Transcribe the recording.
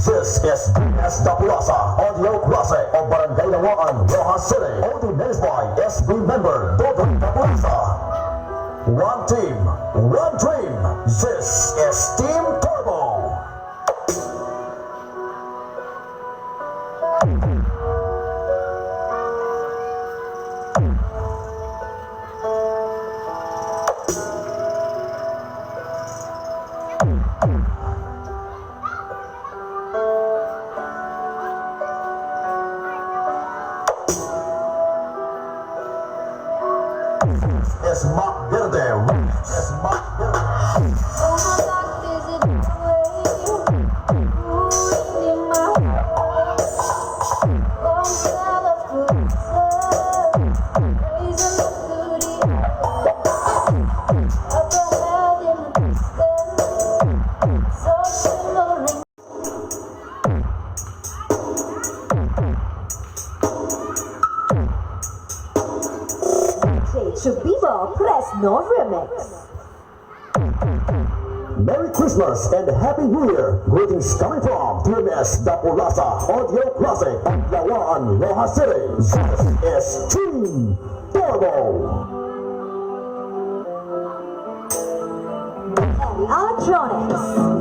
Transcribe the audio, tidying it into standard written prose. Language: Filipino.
This is D&S Dapulaza, audio classic of Barangay LAWAAN, ROXAS City. Audio managed by SB member Dodon Dapulaza. One team, one dream. This is Team Turbo. Es más verde, es más verde. Chubibo, press no remix. Merry Christmas and Happy New Year. Greetings coming from D&S Dapulaza, audio classic of LAWAAN, ROXAS City. This is Team Turbo. And electronics.